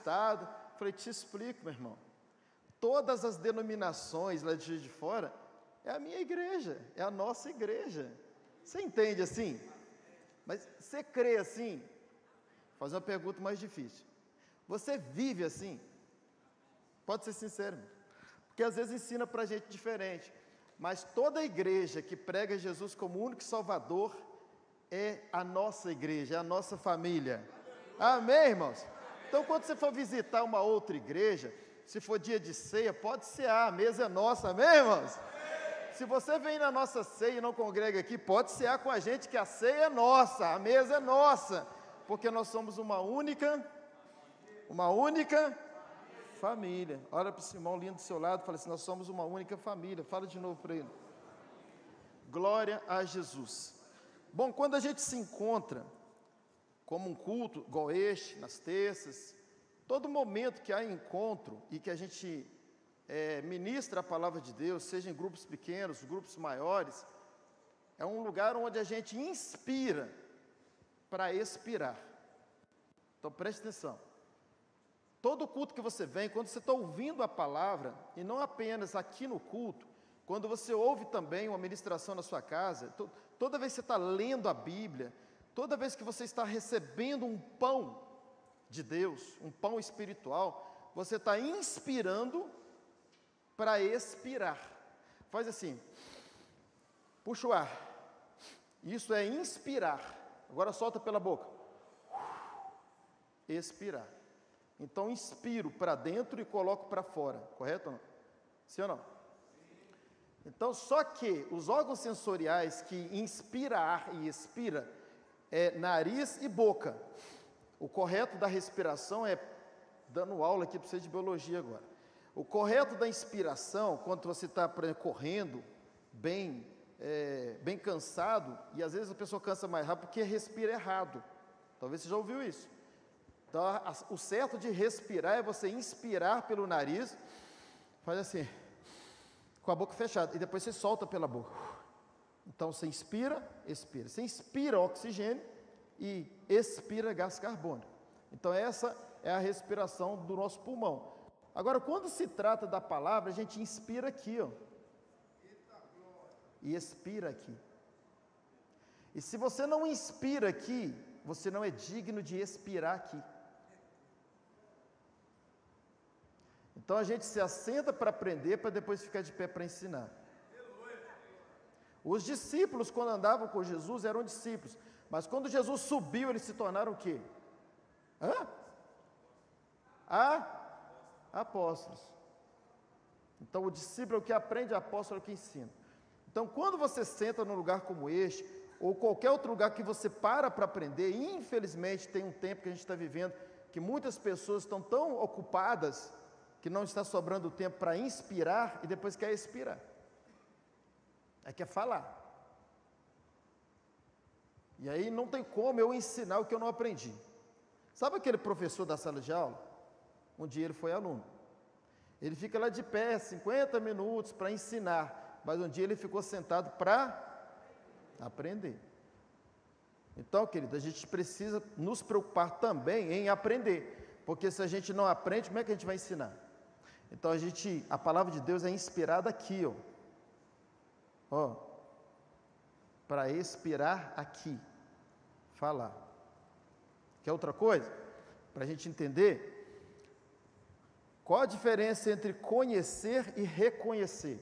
estado. Falei, te explico, meu irmão. Todas as denominações lá de Juiz de Fora é a minha igreja, é a nossa igreja. Você entende assim? Mas você crê assim? Vou fazer uma pergunta mais difícil. Você vive assim? Pode ser sincero, irmão. Porque às vezes ensina para a gente diferente. Mas toda igreja que prega Jesus como único Salvador é a nossa igreja, é a nossa família. Amém, irmãos? Então, quando você for visitar uma outra igreja, se for dia de ceia, pode cear, a mesa é nossa, amém, irmãos? Se você vem na nossa ceia e não congrega aqui, pode cear com a gente, que a ceia é nossa, a mesa é nossa, porque nós somos uma única família. Olha para o irmão lindo do seu lado e fala assim, nós somos uma única família. Fala de novo para ele. Glória a Jesus. Bom, quando a gente se encontra como um culto igual este, nas terças, todo momento que há encontro e que a gente ministra a palavra de Deus, seja em grupos pequenos, grupos maiores, é um lugar onde a gente inspira para expirar. Então preste atenção. Todo culto que você vem, quando você está ouvindo a palavra, e não apenas aqui no culto, quando você ouve também uma ministração na sua casa, toda vez que você está lendo a Bíblia, toda vez que você está recebendo um pão de Deus, um pão espiritual, você está inspirando para expirar. Faz assim, puxa o ar, isso é inspirar, agora solta pela boca, expirar. Então inspiro para dentro e coloco para fora, correto ou não? Sim ou não? Então, só que os órgãos sensoriais que inspira ar e expira é nariz e boca. O correto da respiração é, dando aula aqui para vocês de biologia agora, o correto da inspiração, quando você está correndo, bem cansado, e às vezes a pessoa cansa mais rápido porque respira errado, talvez você já ouviu isso. Então, o certo de respirar é você inspirar pelo nariz, faz assim, com a boca fechada, e depois você solta pela boca. Então, você inspira, expira. Você inspira oxigênio e expira gás carbônico. Então, essa é a respiração do nosso pulmão. Agora, quando se trata da palavra, a gente inspira aqui, ó, e expira aqui. E se você não inspira aqui, você não é digno de expirar aqui. Então a gente se assenta para aprender, para depois ficar de pé para ensinar. Os discípulos, quando andavam com Jesus, eram discípulos. Mas quando Jesus subiu, eles se tornaram o quê? Apóstolos. Então o discípulo é o que aprende, o apóstolo é o que ensina. Então quando você senta num lugar como este, ou qualquer outro lugar que você para aprender, e infelizmente tem um tempo que a gente está vivendo, que muitas pessoas estão tão ocupadas, que não está sobrando tempo para inspirar, e depois quer expirar. Quer falar. E aí não tem como eu ensinar o que eu não aprendi. Sabe aquele professor da sala de aula? Um dia ele foi aluno. Ele fica lá de pé 50 minutos para ensinar, mas um dia ele ficou sentado para aprender. Então, querido, a gente precisa nos preocupar também em aprender, porque se a gente não aprende, como é que a gente vai ensinar? Então a palavra de Deus é inspirada aqui, ó, para expirar aqui, falar. Quer outra coisa? Para a gente entender, qual a diferença entre conhecer e reconhecer?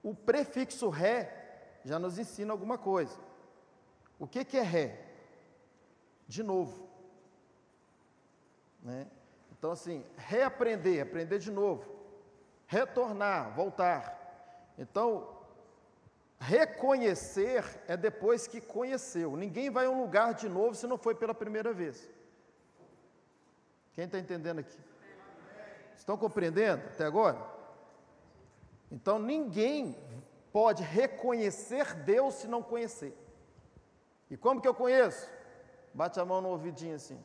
O prefixo ré já nos ensina alguma coisa. O que é ré? De novo, né? Então assim, reaprender, aprender de novo, retornar, voltar. Então, reconhecer é depois que conheceu. Ninguém vai a um lugar de novo se não foi pela primeira vez. Quem está entendendo aqui? Estão compreendendo até agora? Então, ninguém pode reconhecer Deus se não conhecer. E como que eu conheço? Bate a mão no ouvidinho assim.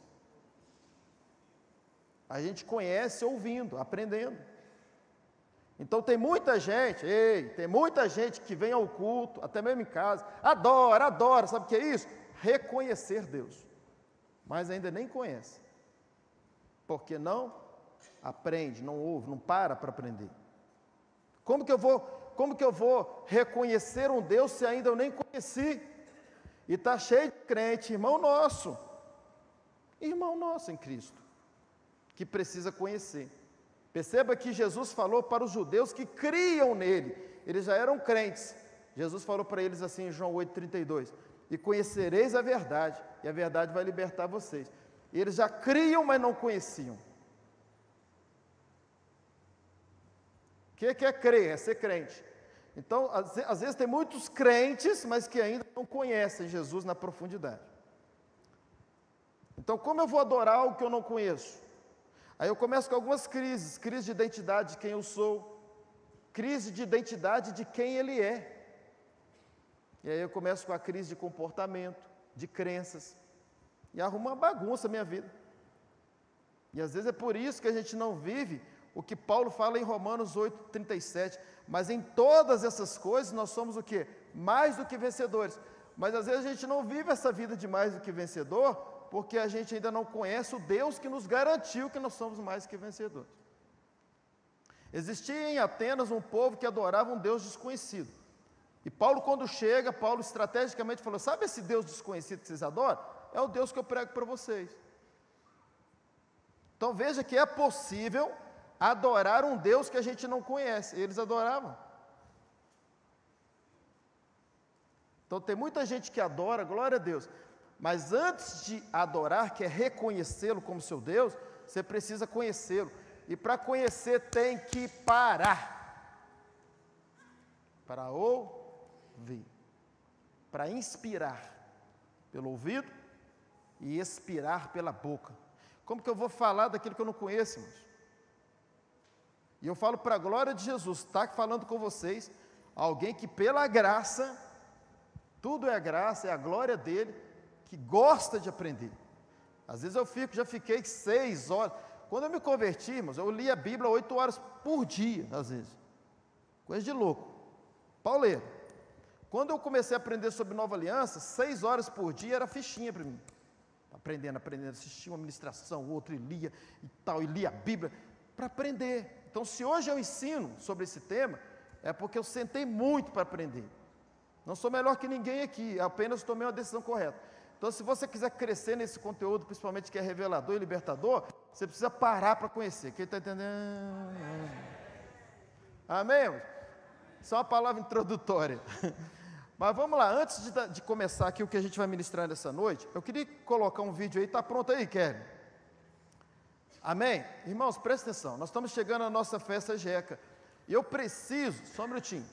A gente conhece ouvindo, aprendendo. Então tem muita gente que vem ao culto, até mesmo em casa, adora, sabe o que é isso? Reconhecer Deus, mas ainda nem conhece. Porque não aprende, não ouve, não para aprender. Como que eu vou reconhecer um Deus se ainda eu nem conheci? E está cheio de crente, irmão nosso em Cristo, que precisa conhecer. Perceba que Jesus falou para os judeus que criam nele, eles já eram crentes. Jesus falou para eles assim em João 8,32, e conhecereis a verdade, e a verdade vai libertar vocês. E eles já criam, mas não conheciam. O que é crer? É ser crente. Então, às vezes tem muitos crentes, mas que ainda não conhecem Jesus na profundidade. Então, como eu vou adorar algo que eu não conheço? Aí eu começo com algumas crises, crise de identidade de quem eu sou, crise de identidade de quem ele é. E aí eu começo com a crise de comportamento, de crenças, e arrumo uma bagunça na minha vida. E às vezes é por isso que a gente não vive o que Paulo fala em Romanos 8,37, mas em todas essas coisas nós somos o quê? Mais do que vencedores. Mas às vezes a gente não vive essa vida de mais do que vencedor, porque a gente ainda não conhece o Deus que nos garantiu que nós somos mais do que vencedores. Existia em Atenas um povo que adorava um Deus desconhecido. E Paulo, quando chega, Paulo estrategicamente falou, sabe esse Deus desconhecido que vocês adoram? É o Deus que eu prego para vocês. Então veja que é possível adorar um Deus que a gente não conhece. Eles adoravam. Então tem muita gente que adora, glória a Deus. Mas antes de adorar, que é reconhecê-lo como seu Deus, você precisa conhecê-lo. E para conhecer tem que parar. Para ouvir. Para inspirar pelo ouvido e expirar pela boca. Como que eu vou falar daquilo que eu não conheço, irmãos? E eu falo para a glória de Jesus, está falando com vocês, alguém que pela graça, tudo é a graça, é a glória dele, que gosta de aprender. Às vezes já fiquei 6 horas, quando eu me converti, irmãos, eu li a Bíblia 8 horas por dia, às vezes, coisa de louco, pauleiro. Quando eu comecei a aprender sobre Nova Aliança, 6 horas por dia era fichinha para mim, aprendendo, assistia uma ministração, outra e lia, e lia a Bíblia, para aprender. Então, se hoje eu ensino sobre esse tema, é porque eu sentei muito para aprender. Não sou melhor que ninguém aqui, apenas tomei uma decisão correta. Então, se você quiser crescer nesse conteúdo, principalmente que é revelador e libertador, você precisa parar para conhecer. Quem está entendendo? Amém, irmãos? Isso é uma palavra introdutória. Mas vamos lá, antes de começar aqui o que a gente vai ministrar nessa noite, eu queria colocar um vídeo aí, está pronto aí, Kelly? Amém? Irmãos, presta atenção, nós estamos chegando à nossa festa Jeca, e eu preciso, só um minutinho,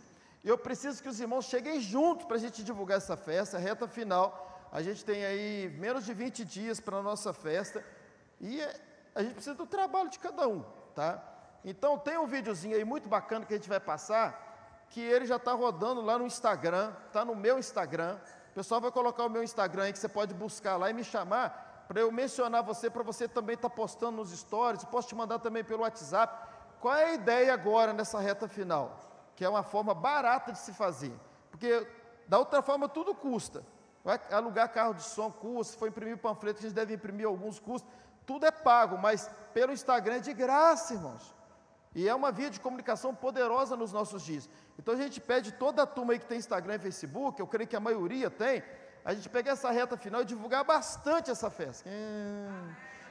eu preciso que os irmãos cheguem juntos para a gente divulgar essa festa, reta final, a gente tem aí menos de 20 dias para a nossa festa, e a gente precisa do trabalho de cada um, tá? Então tem um videozinho aí muito bacana que a gente vai passar, que ele já está rodando lá no Instagram, está no meu Instagram, o pessoal vai colocar o meu Instagram aí, que você pode buscar lá e me chamar, para eu mencionar você, para você também estar postando nos stories, posso te mandar também pelo WhatsApp. Qual é a ideia agora nessa reta final? Que é uma forma barata de se fazer, porque da outra forma tudo custa, vai alugar carro de som custa, se for imprimir panfleto, a gente deve imprimir alguns custos, tudo é pago, mas pelo Instagram é de graça, irmãos, e é uma via de comunicação poderosa nos nossos dias. Então a gente pede toda a turma aí que tem Instagram e Facebook, eu creio que a maioria tem, a gente pegar essa reta final e divulgar bastante essa festa,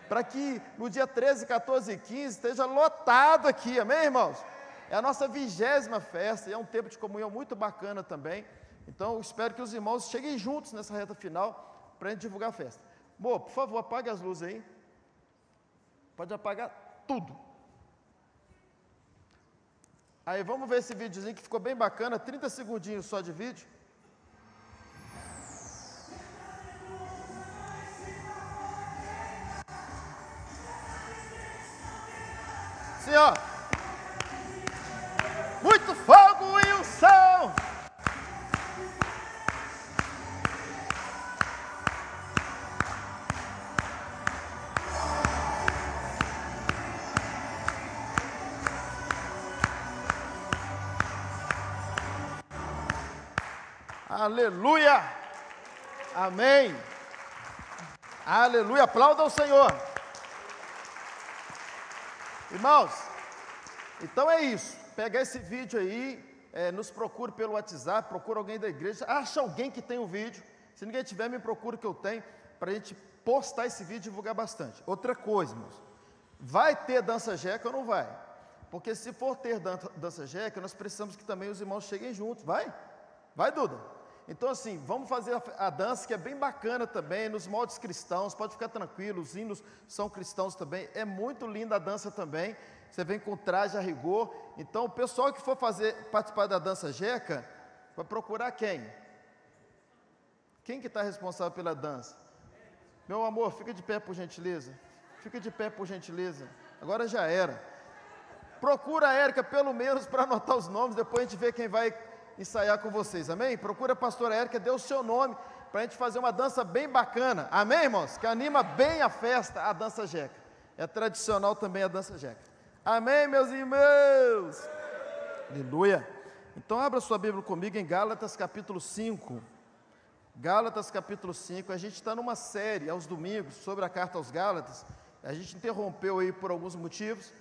para que no dia 13, 14 e 15 esteja lotado aqui, amém, irmãos? É a nossa 20ª festa, e é um tempo de comunhão muito bacana também, então eu espero que os irmãos cheguem juntos nessa reta final, para a gente divulgar a festa. Amor, por favor, apague as luzes aí, pode apagar tudo. Aí vamos ver esse videozinho que ficou bem bacana, 30 segundinhos só de vídeo. Assim, ó. Muito fogo e unção. Aleluia. Amém. Aleluia. Aplauda o Senhor. Irmãos, então é isso. Pega esse vídeo aí, nos procure pelo WhatsApp, procura alguém da igreja, acha alguém que tem o vídeo. Se ninguém tiver, me procura que eu tenho, para a gente postar esse vídeo e divulgar bastante. Outra coisa, irmãos, vai ter dança jeca ou não vai? Porque se for ter dança jeca, nós precisamos que também os irmãos cheguem juntos, vai? Vai, Duda? Então assim, vamos fazer a dança que é bem bacana também, nos moldes cristãos, pode ficar tranquilo, os hinos são cristãos também, é muito linda a dança também, você vem com traje a rigor. Então o pessoal que for participar da dança jeca, vai procurar quem? Quem que está responsável pela dança? Meu amor, fica de pé por gentileza, fica de pé por gentileza, agora já era. Procura a Érica pelo menos para anotar os nomes, depois a gente vê quem vai ensaiar com vocês, amém? Procura a pastora Érica, dê o seu nome, para a gente fazer uma dança bem bacana, amém, irmãos? Que anima bem a festa, a dança jeca, é tradicional também a dança jeca, amém, meus irmãos? Aleluia. Então abra sua Bíblia comigo em Gálatas capítulo 5, Gálatas capítulo 5, a gente está numa série aos domingos sobre a carta aos Gálatas, a gente interrompeu aí por alguns motivos,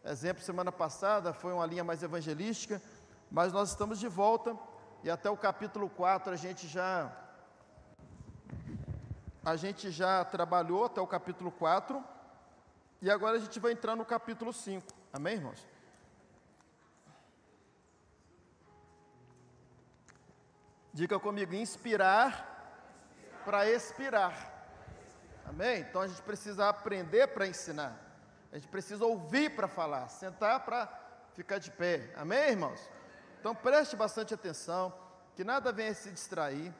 exemplo, semana passada foi uma linha mais evangelística, mas nós estamos de volta, e até o capítulo 4 a gente já trabalhou até o capítulo 4, e agora a gente vai entrar no capítulo 5, amém, irmãos? Diga comigo, inspirar para expirar, amém? Então a gente precisa aprender para ensinar, a gente precisa ouvir para falar, sentar para ficar de pé, amém, irmãos? Então preste bastante atenção, que nada venha se distrair,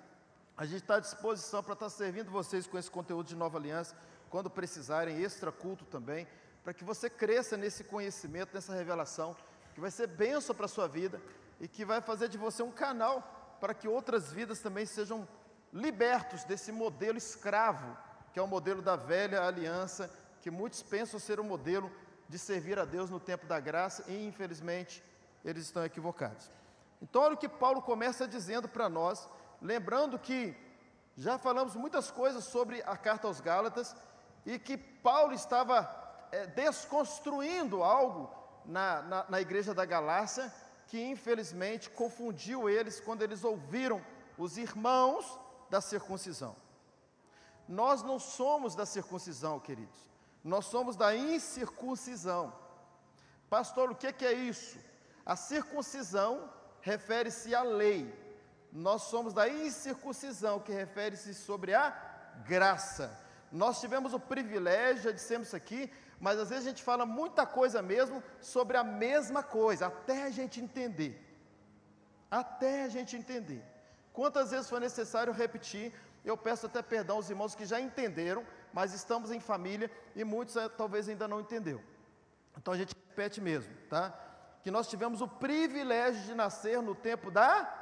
a gente está à disposição para estar servindo vocês com esse conteúdo de Nova Aliança, quando precisarem, extra culto também, para que você cresça nesse conhecimento, nessa revelação, que vai ser bênção para a sua vida, e que vai fazer de você um canal, para que outras vidas também sejam libertos desse modelo escravo, que é o modelo da velha aliança, que muitos pensam ser o modelo de servir a Deus no tempo da graça, e infelizmente, eles estão equivocados. Então olha o que Paulo começa dizendo para nós, lembrando que já falamos muitas coisas sobre a carta aos Gálatas, e que Paulo estava desconstruindo algo na igreja da Galácia, que infelizmente confundiu eles quando eles ouviram os irmãos da circuncisão. Nós não somos da circuncisão, queridos, nós somos da incircuncisão. Pastor, o que é isso? A circuncisão refere-se à lei, nós somos da incircuncisão, que refere-se sobre a graça. Nós tivemos o privilégio, já dissemos isso aqui, mas às vezes a gente fala muita coisa mesmo sobre a mesma coisa, até a gente entender. Quantas vezes foi necessário repetir, eu peço até perdão aos irmãos que já entenderam, mas estamos em família e muitos talvez ainda não entenderam. Então a gente repete mesmo, tá? Que nós tivemos o privilégio de nascer no tempo da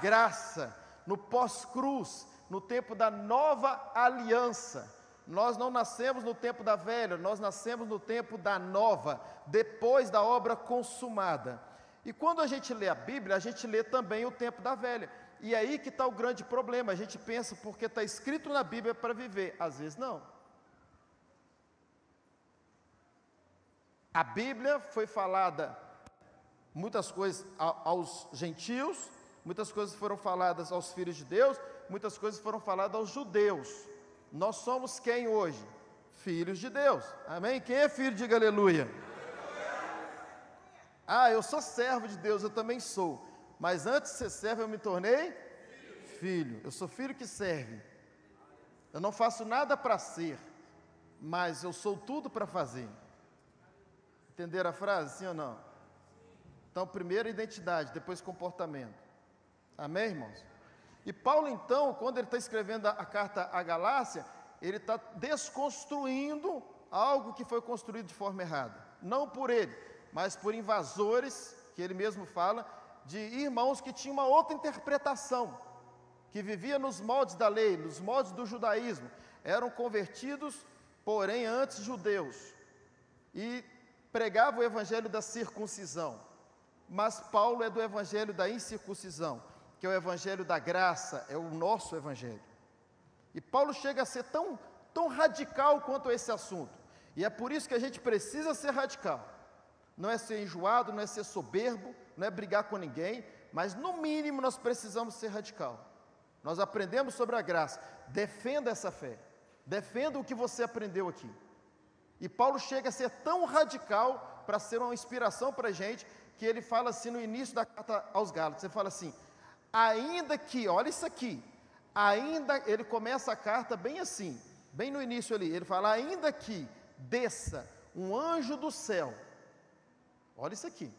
graça, no pós-cruz, no tempo da nova aliança. Nós não nascemos no tempo da velha, nós nascemos no tempo da nova, depois da obra consumada. E quando a gente lê a Bíblia, a gente lê também o tempo da velha. E é aí que está o grande problema, a gente pensa porque está escrito na Bíblia para viver, às vezes não. A Bíblia foi falada, muitas coisas aos gentios, muitas coisas foram faladas aos filhos de Deus, muitas coisas foram faladas aos judeus. Nós somos quem hoje? Filhos de Deus, amém? Quem é filho, diga aleluia. Ah, eu sou servo de Deus, eu também sou, mas antes de ser servo eu me tornei filho. Eu sou filho que serve, eu não faço nada para ser, mas eu sou tudo para fazer. Entenderam a frase, sim ou não? Então, primeiro identidade, depois comportamento. Amém, irmãos? E Paulo, então, quando ele está escrevendo a carta à Galácia, ele está desconstruindo algo que foi construído de forma errada. Não por ele, mas por invasores, que ele mesmo fala, de irmãos que tinham uma outra interpretação, que vivia nos moldes da lei, nos moldes do judaísmo, eram convertidos, porém antes judeus, e pregava o evangelho da circuncisão, mas Paulo é do evangelho da incircuncisão, que é o evangelho da graça, é o nosso evangelho. E Paulo chega a ser tão radical quanto a esse assunto. E é por isso que a gente precisa ser radical. Não é ser enjoado, não é ser soberbo, não é brigar com ninguém, mas no mínimo nós precisamos ser radical. Nós aprendemos sobre a graça, defenda essa fé, defenda o que você aprendeu aqui. E Paulo chega a ser tão radical para ser uma inspiração para a gente, que ele fala assim no início da carta aos Gálatas, ele fala assim, ainda que, olha isso aqui, ele começa a carta bem assim, bem no início ali, ele fala, ainda que desça um anjo do céu, olha isso aqui,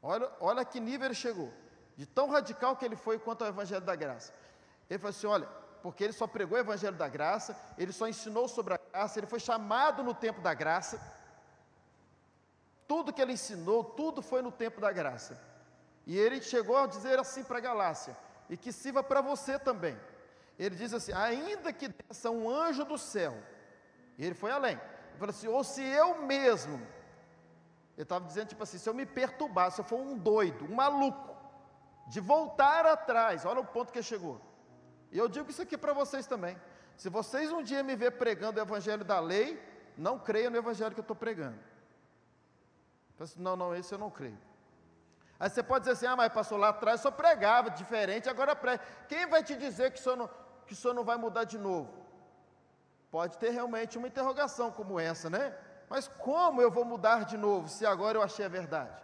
olha a que nível ele chegou, de tão radical que ele foi quanto ao Evangelho da Graça. Ele falou assim, olha, porque ele só pregou o Evangelho da Graça, ele só ensinou sobre a graça, ele foi chamado no tempo da graça, tudo que ele ensinou, tudo foi no tempo da graça, e ele chegou a dizer assim para a Galácia, e que sirva para você também, ele diz assim, ainda que desça um anjo do céu, e ele foi além, ele falou assim, ou se eu mesmo, ele estava dizendo tipo assim, se eu me perturbar, se eu for um doido, um maluco, de voltar atrás, olha o ponto que chegou, e eu digo isso aqui para vocês também, se vocês um dia me ver pregando o Evangelho da lei, não creia no Evangelho que eu estou pregando, assim, não, esse eu não creio. Aí você pode dizer assim, mas pastor, lá atrás eu só pregava diferente, agora prega. Quem vai te dizer que o senhor não vai mudar de novo? Pode ter realmente uma interrogação como essa, né? Mas como eu vou mudar de novo, se agora eu achei a verdade?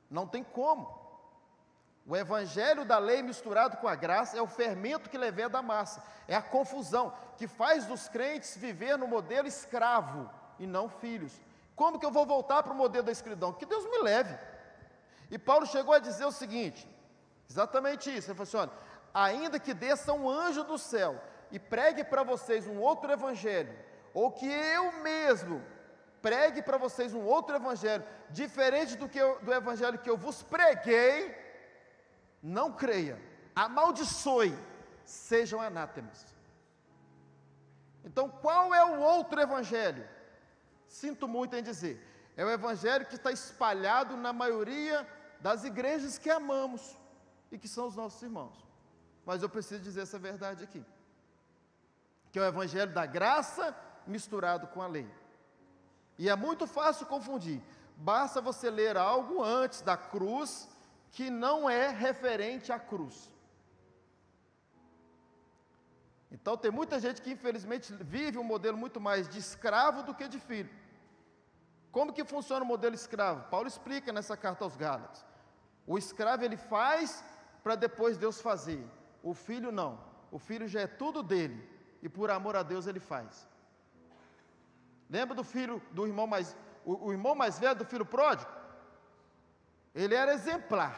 Não tem como. O Evangelho da lei misturado com a graça é o fermento que leveda a massa, é a confusão, que faz dos crentes viver no modelo escravo, e não filhos. Como que eu vou voltar para o modelo da escravidão? Que Deus me leve. E Paulo chegou a dizer o seguinte, exatamente isso, ele falou assim, olha, ainda que desça um anjo do céu, e pregue para vocês um outro evangelho, ou que eu mesmo pregue para vocês um outro evangelho, diferente do evangelho que eu vos preguei, não creia, amaldiçoe, sejam anátemas. Então qual é o outro evangelho? Sinto muito em dizer, é o evangelho que está espalhado na maioria das igrejas que amamos, e que são os nossos irmãos, mas eu preciso dizer essa verdade aqui, que é o evangelho da graça misturado com a lei, e é muito fácil confundir, basta você ler algo antes da cruz, que não é referente à cruz. Então tem muita gente que infelizmente vive um modelo muito mais de escravo do que de filho. Como que funciona o modelo escravo? Paulo explica nessa carta aos Gálatas. O escravo ele faz para depois Deus fazer. O filho não. O filho já é tudo dele e por amor a Deus ele faz. Lembra do filho do irmão o irmão mais velho do filho pródigo? Ele era exemplar.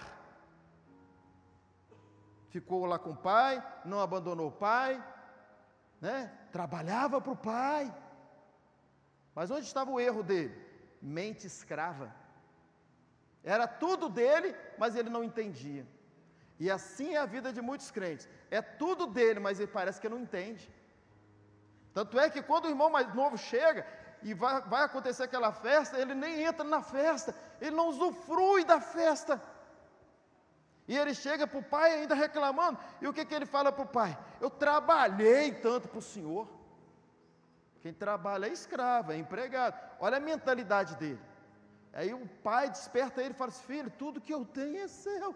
Ficou lá com o pai, não abandonou o pai, né? Trabalhava para o pai. Mas onde estava o erro dele? Mente escrava. Era tudo dele, mas ele não entendia. E assim é a vida de muitos crentes. É tudo dele, mas ele parece que não entende. Tanto é que quando o irmão mais novo chega e vai acontecer aquela festa, ele nem entra na festa, ele não usufrui da festa. E ele chega para o pai ainda reclamando, e o que ele fala para o pai? Eu trabalhei tanto para o senhor. Quem trabalha é escravo, é empregado. Olha a mentalidade dele. Aí o pai desperta ele e fala assim, filho, tudo que eu tenho é seu.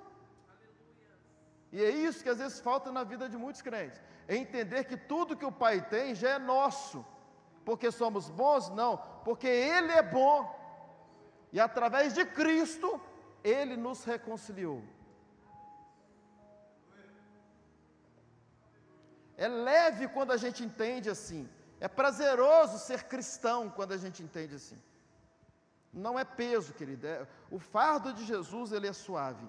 E é isso que às vezes falta na vida de muitos crentes, é entender que tudo que o pai tem já é nosso, porque somos bons? Não, porque ele é bom, e através de Cristo, ele nos reconciliou. É leve quando a gente entende assim, é prazeroso ser cristão quando a gente entende assim. Não é peso, querido, o fardo de Jesus ele é suave.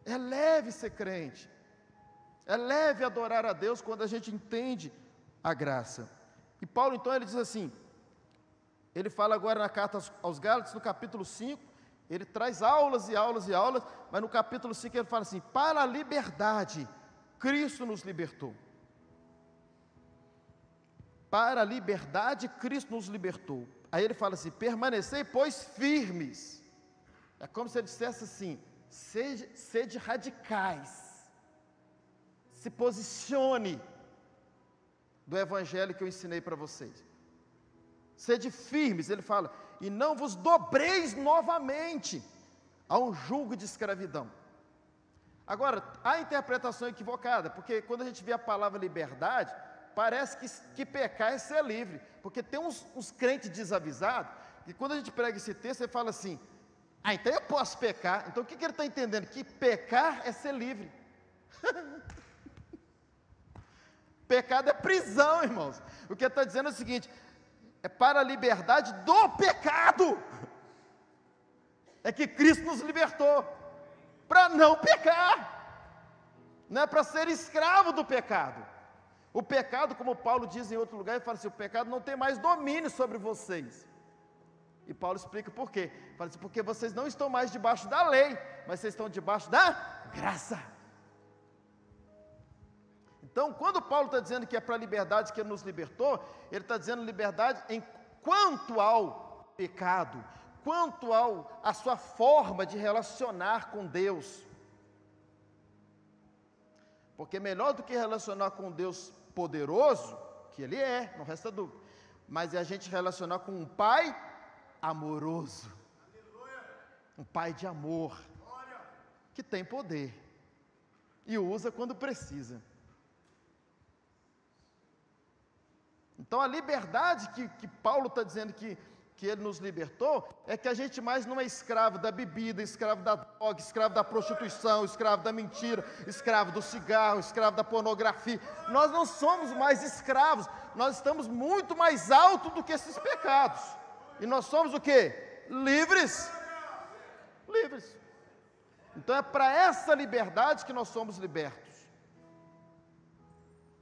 É leve ser crente, é leve adorar a Deus quando a gente entende a graça. E Paulo então ele diz assim, ele fala agora na carta aos Gálatas, no capítulo 5, ele traz aulas e aulas e aulas, mas no capítulo 5 ele fala assim, para a liberdade, Cristo nos libertou. Para a liberdade, Cristo nos libertou. Aí ele fala assim, permanecei, pois, firmes. É como se ele dissesse assim, sede radicais, se posicione do evangelho que eu ensinei para vocês. sede firmes, ele fala, e não vos dobreis novamente a um jugo de escravidão. Agora, há interpretação equivocada, porque quando a gente vê a palavra liberdade, parece que pecar é ser livre, porque tem uns crentes desavisados, e quando a gente prega esse texto, ele fala assim, então eu posso pecar. Então o que ele está entendendo? Que pecar é ser livre. Pecado é prisão, irmãos. O que ele está dizendo é o seguinte, é para a liberdade do pecado, é que Cristo nos libertou, para não pecar, não é para ser escravo do pecado. O pecado, como Paulo diz em outro lugar, ele fala assim, o pecado não tem mais domínio sobre vocês. E Paulo explica por quê. Fala assim, porque vocês não estão mais debaixo da lei, mas vocês estão debaixo da graça. Então, quando Paulo está dizendo que é para a liberdade que ele nos libertou, ele está dizendo liberdade em quanto ao pecado, quanto à sua forma de relacionar com Deus. Porque melhor do que relacionar com Deus poderoso, que Ele é, não resta dúvida, mas é a gente relacionar com um Pai amoroso, um Pai de amor, que tem poder, e usa quando precisa. Então a liberdade que Paulo está dizendo que Ele nos libertou, é que a gente mais não é escravo da bebida, escravo da droga, escravo da prostituição, escravo da mentira, escravo do cigarro, escravo da pornografia. Nós não somos mais escravos, nós estamos muito mais alto do que esses pecados. E nós somos o quê? Livres. Livres. Então é para essa liberdade que nós somos libertos.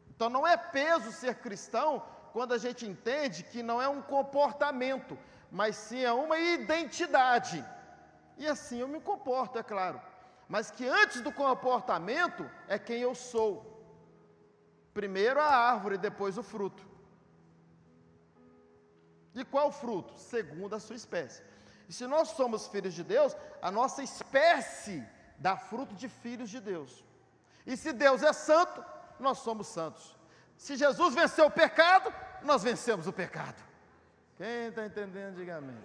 Então não é peso ser cristão, quando a gente entende que não é um comportamento, mas sim é uma identidade. E assim eu me comporto, é claro. Mas que antes do comportamento é quem eu sou. Primeiro a árvore, depois o fruto. E qual fruto? Segundo a sua espécie. E se nós somos filhos de Deus, a nossa espécie dá fruto de filhos de Deus. E se Deus é santo, nós somos santos. Se Jesus venceu o pecado, nós vencemos o pecado. Quem está entendendo, diga amém.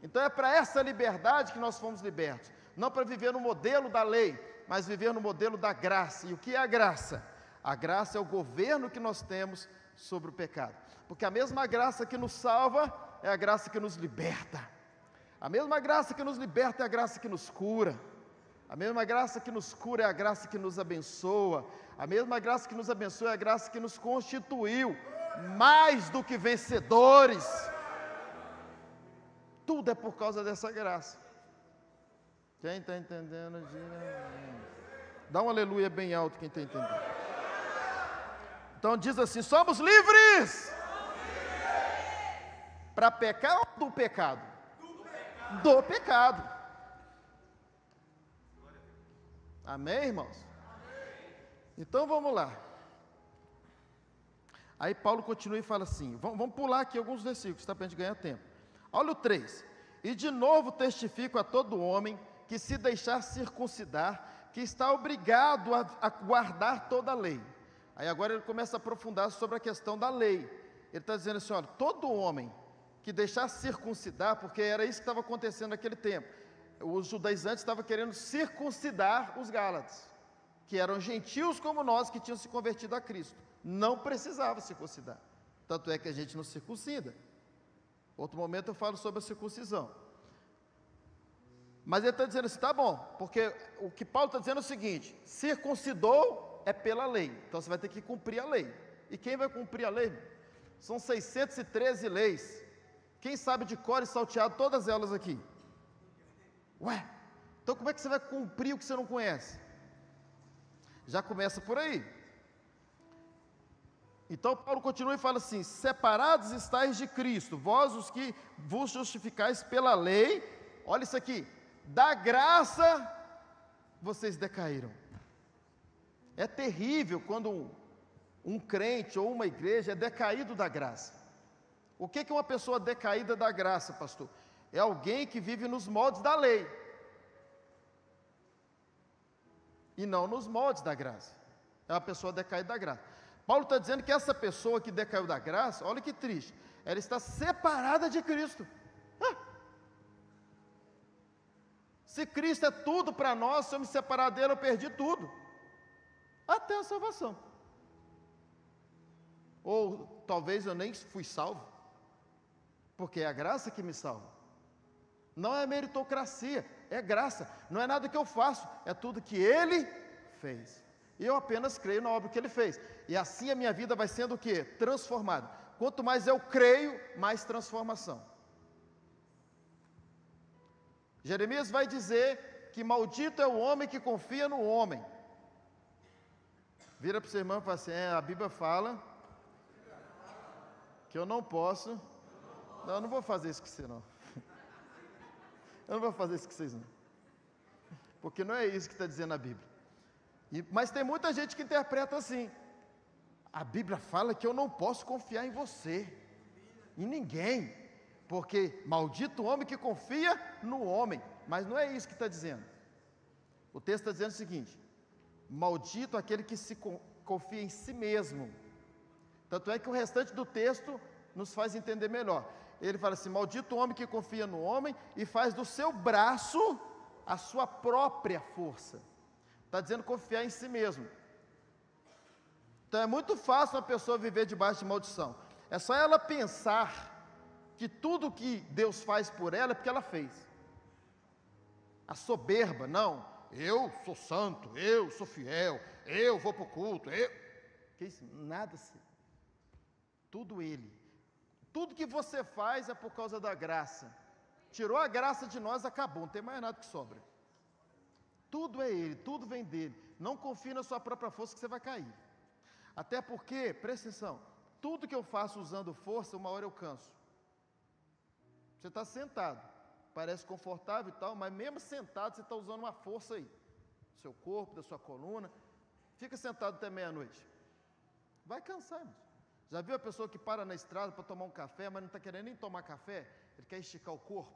Então é para essa liberdade que nós fomos libertos. Não para viver no modelo da lei, mas viver no modelo da graça. E o que é a graça? A graça é o governo que nós temos sobre o pecado. Porque a mesma graça que nos salva é a graça que nos liberta. A mesma graça que nos liberta é a graça que nos cura. A mesma graça que nos cura é a graça que nos abençoa. A mesma graça que nos abençoa é a graça que nos constituiu mais do que vencedores. Tudo é por causa dessa graça. Quem está entendendo, diga. Dá um aleluia bem alto quem está entendendo. Então diz assim, somos livres. Para pecar ou do pecado? Do pecado. Amém, irmãos? Então vamos lá. Aí Paulo continua e fala assim, vamos pular aqui alguns versículos, tá, para a gente ganhar tempo. Olha o 3. E de novo testifico a todo homem que se deixar circuncidar, que está obrigado a guardar toda a lei. Aí agora ele começa a aprofundar sobre a questão da lei. Ele está dizendo assim, olha, todo homem que deixar circuncidar, porque era isso que estava acontecendo naquele tempo. Os judaizantes estavam querendo circuncidar os gálatas, que eram gentios como nós, que tinham se convertido a Cristo. Não precisava circuncidar. Tanto é que a gente não circuncida. Outro momento eu falo sobre a circuncisão. Mas ele está dizendo assim, tá bom, porque o que Paulo está dizendo é o seguinte, circuncidou é pela lei, então você vai ter que cumprir a lei. E quem vai cumprir a lei? São 613 leis. Quem sabe de cor e salteado todas elas aqui? Ué, então como é que você vai cumprir o que você não conhece? Já começa por aí. Então Paulo continua e fala assim, separados estáis de Cristo, vós os que vos justificais pela lei, olha isso aqui, da graça vocês decaíram. É terrível quando um crente ou uma igreja é decaído da graça. O que é uma pessoa decaída da graça, pastor? É alguém que vive nos moldes da lei e não nos moldes da graça. É uma pessoa decaída da graça. Paulo está dizendo que essa pessoa que decaiu da graça, olha que triste, ela está separada de Cristo. Se Cristo é tudo para nós, se eu me separar dele, eu perdi tudo, até a salvação. Ou talvez eu nem fui salvo, porque é a graça que me salva. Não é meritocracia, é graça. Não é nada que eu faço, é tudo que Ele fez. E eu apenas creio na obra que Ele fez. E assim a minha vida vai sendo o quê? Transformada. Quanto mais eu creio, mais transformação. Jeremias vai dizer que maldito é o homem que confia no homem. Vira para o seu irmão e fala assim, a Bíblia fala que eu não posso... Não, eu não vou fazer isso com você não. Eu não vou fazer isso com vocês não. Porque não é isso que está dizendo a Bíblia. Mas tem muita gente que interpreta assim. A Bíblia fala que eu não posso confiar em você, em ninguém, porque maldito o homem que confia no homem. Mas não é isso que está dizendo. O texto está dizendo o seguinte: maldito aquele que se confia em si mesmo. Tanto é que o restante do texto nos faz entender melhor. Ele fala assim, maldito o homem que confia no homem e faz do seu braço a sua própria força. Está dizendo confiar em si mesmo. Então é muito fácil uma pessoa viver debaixo de maldição. É só ela pensar que tudo que Deus faz por ela é porque ela fez. A soberba, não, eu sou santo, eu sou fiel, eu vou para o culto, que isso? Nada assim. Tudo Ele. Tudo que você faz é por causa da graça. Tirou a graça de nós, acabou, não tem mais nada que sobra. Tudo é Ele, tudo vem dEle. Não confie na sua própria força que você vai cair. Até porque, presta atenção, tudo que eu faço usando força, uma hora eu canso. Você está sentado, parece confortável e tal, mas mesmo sentado você está usando uma força aí. Do seu corpo, da sua coluna. Fica sentado até meia-noite. Vai cansar, irmão. Já viu a pessoa que para na estrada para tomar um café, mas não está querendo nem tomar café? Ele quer esticar o corpo.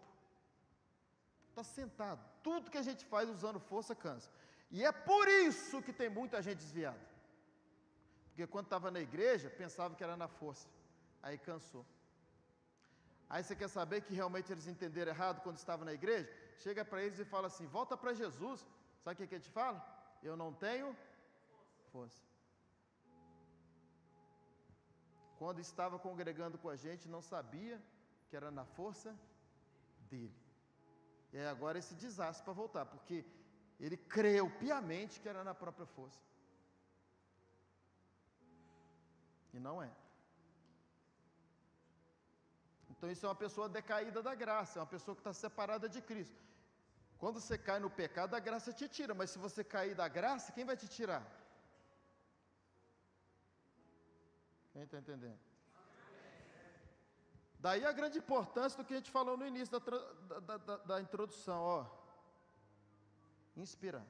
Está sentado. Tudo que a gente faz usando força cansa. E é por isso que tem muita gente desviada. Porque quando estava na igreja, pensava que era na força. Aí cansou. Aí você quer saber que realmente eles entenderam errado quando estavam na igreja? Chega para eles e fala assim, volta para Jesus. Sabe o que ele te fala? Eu não tenho força. Quando estava congregando com a gente, não sabia que era na força dele. E aí agora esse desastre para voltar, porque ele creu piamente que era na própria força. E não é. Então isso é uma pessoa decaída da graça, é uma pessoa que está separada de Cristo. Quando você cai no pecado, a graça te tira, mas se você cair da graça, quem vai te tirar? Quem está entendendo? Daí a grande importância do que a gente falou no início da introdução, ó. Inspirar.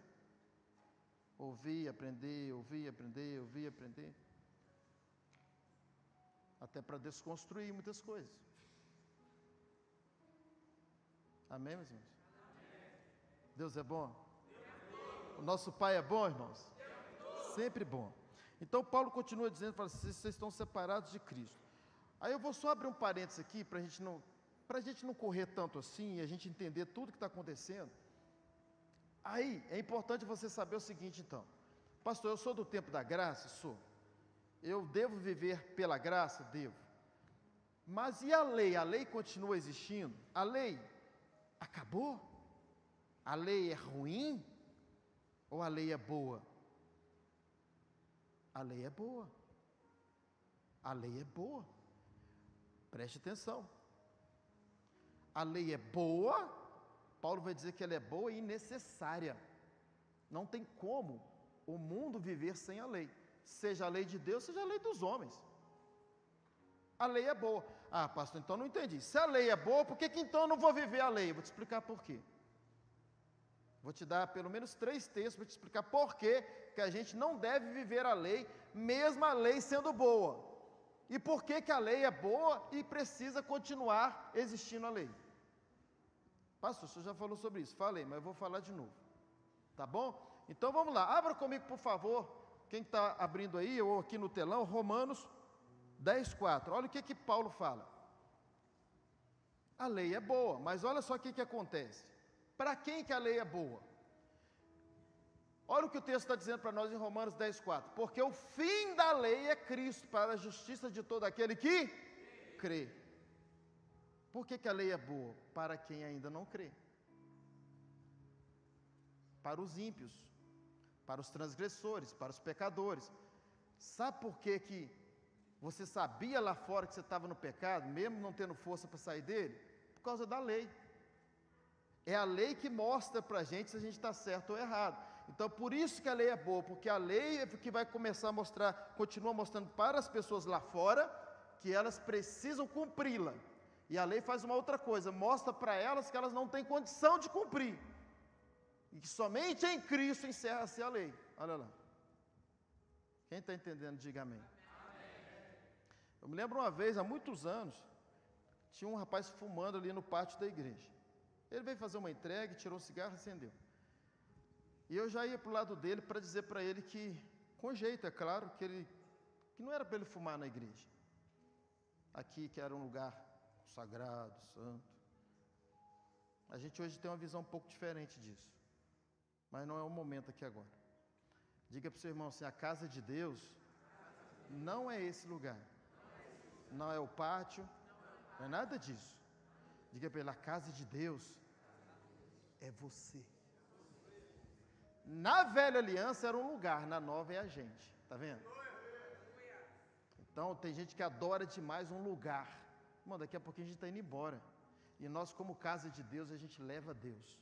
Ouvir, aprender, ouvir, aprender, ouvir, aprender. Até para desconstruir muitas coisas. Amém, meus irmãos? Deus é bom? O nosso Pai é bom, irmãos? Sempre bom. Então Paulo continua dizendo, fala assim, vocês estão separados de Cristo. Aí eu vou só abrir um parênteses aqui, para a gente não correr tanto assim, e a gente entender tudo que está acontecendo. Aí é importante você saber o seguinte então, pastor, eu sou do tempo da graça? Sou. Eu devo viver pela graça? Devo. Mas e a lei? A lei continua existindo? A lei acabou? A lei é ruim? Ou a lei é boa? A lei é boa. A lei é boa. Preste atenção. A lei é boa, Paulo vai dizer que ela é boa e necessária. Não tem como o mundo viver sem a lei. Seja a lei de Deus, seja a lei dos homens. A lei é boa. Ah, pastor, então não entendi. Se a lei é boa, por que então eu não vou viver a lei? Eu vou te explicar por quê. Vou te dar pelo menos 3 textos para te explicar por que a gente não deve viver a lei, mesmo a lei sendo boa. E por que a lei é boa e precisa continuar existindo a lei. Pastor, o senhor já falou sobre isso. Falei, mas eu vou falar de novo. Tá bom? Então vamos lá. Abra comigo, por favor, quem está abrindo aí, ou aqui no telão, Romanos 10:4. Olha o que Paulo fala. A lei é boa, mas olha só o que acontece. Para quem que a lei é boa? Olha o que o texto está dizendo para nós em Romanos 10:4. Porque o fim da lei é Cristo, para a justiça de todo aquele que crê. Por que a lei é boa? Para quem ainda não crê. Para os ímpios, para os transgressores, para os pecadores. Sabe por que você sabia lá fora que você estava no pecado, mesmo não tendo força para sair dele? Por causa da lei. É a lei que mostra para a gente se a gente está certo ou errado. Então, por isso que a lei é boa, porque a lei é que vai começar a mostrar, continua mostrando para as pessoas lá fora, que elas precisam cumpri-la. E a lei faz uma outra coisa, mostra para elas que elas não têm condição de cumprir. E que somente em Cristo encerra-se a lei. Olha lá. Quem está entendendo, diga amém. Eu me lembro uma vez, há muitos anos, tinha um rapaz fumando ali no pátio da igreja. Ele veio fazer uma entrega, tirou um cigarro e acendeu. E eu já ia para o lado dele para dizer para ele que, com jeito, é claro, que não era para ele fumar na igreja. Aqui, que era um lugar sagrado, santo. A gente hoje tem uma visão um pouco diferente disso. Mas não é o momento aqui agora. Diga para o seu irmão assim, a casa de Deus não é esse lugar. Não é o pátio, não é nada disso. Diga para ele, a casa de Deus é você. Na velha aliança era um lugar, na nova é a gente. Está vendo? Então tem gente que adora demais um lugar. Mano, daqui a pouquinho a gente está indo embora. E nós, como casa de Deus, a gente leva a Deus.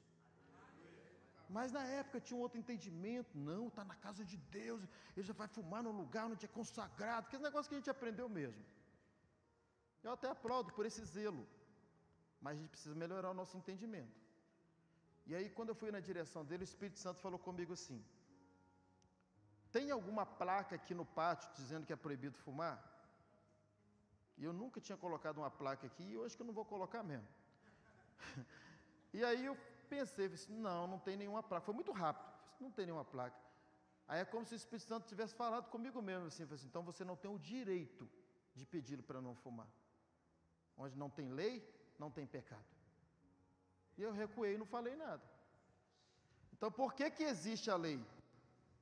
Mas na época tinha um outro entendimento. Não, está na casa de Deus. Ele já vai fumar num lugar onde é consagrado. Que é esse negócio que a gente aprendeu mesmo. Eu até aplaudo por esse zelo. Mas a gente precisa melhorar o nosso entendimento. E aí, quando eu fui na direção dele, o Espírito Santo falou comigo assim: tem alguma placa aqui no pátio dizendo que é proibido fumar? E eu nunca tinha colocado uma placa aqui, e hoje que eu não vou colocar mesmo. E aí eu pensei, não tem nenhuma placa. Foi muito rápido, não tem nenhuma placa. Aí é como se o Espírito Santo tivesse falado comigo mesmo, assim, então você não tem o direito de pedi-lo para não fumar. Onde não tem lei, não tem pecado. E eu recuei e não falei nada. Então, por que existe a lei?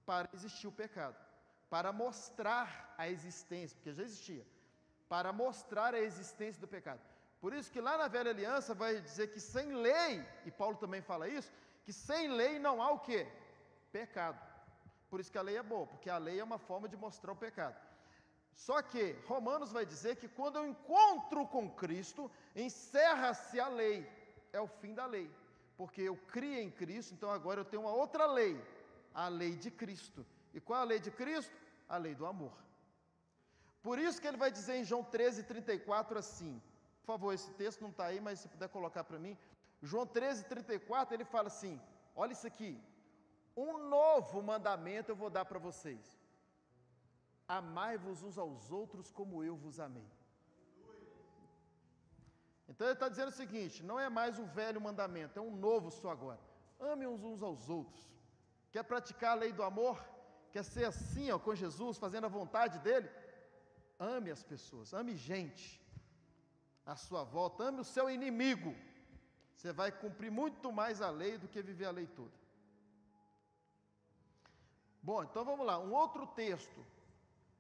Para existir o pecado. Para mostrar a existência, porque já existia. Para mostrar a existência do pecado. Por isso que lá na velha aliança vai dizer que sem lei, e Paulo também fala isso, que sem lei não há o quê? Pecado. Por isso que a lei é boa, porque a lei é uma forma de mostrar o pecado. Só que Romanos vai dizer que quando eu encontro com Cristo, encerra-se a lei. É o fim da lei. Porque eu criei em Cristo, então agora eu tenho uma outra lei. A lei de Cristo. E qual é a lei de Cristo? A lei do amor. Por isso que ele vai dizer em João 13:34 assim. Por favor, esse texto não está aí, mas se puder colocar para mim. João 13:34, ele fala assim, olha isso aqui. Um novo mandamento eu vou dar para vocês. Amai-vos uns aos outros como eu vos amei. Então ele está dizendo o seguinte, não é mais um velho mandamento, é um novo só agora. Ame uns aos outros. Quer praticar a lei do amor? Quer ser assim, ó, com Jesus, fazendo a vontade dele? Ame as pessoas, ame gente à sua volta, ame o seu inimigo. Você vai cumprir muito mais a lei do que viver a lei toda. Bom, então vamos lá, um outro texto.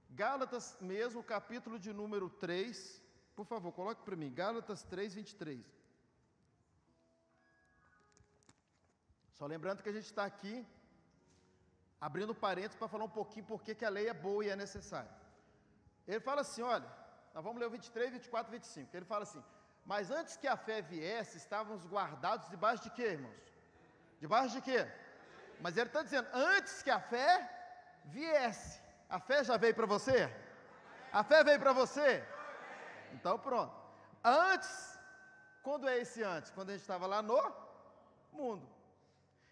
Gálatas mesmo, capítulo de número 3. Por favor, coloque para mim, Gálatas 3:23. Só lembrando que a gente está aqui, abrindo parênteses para falar um pouquinho por que a lei é boa e é necessária. Ele fala assim, olha, nós vamos ler o 23, 24 e 25. Ele fala assim, mas antes que a fé viesse, estávamos guardados debaixo de quê, irmãos? Debaixo de quê? Mas ele está dizendo, antes que a fé viesse. A fé já veio para você? A fé veio para você? Então pronto. Antes, quando é esse antes? Quando a gente estava lá no mundo.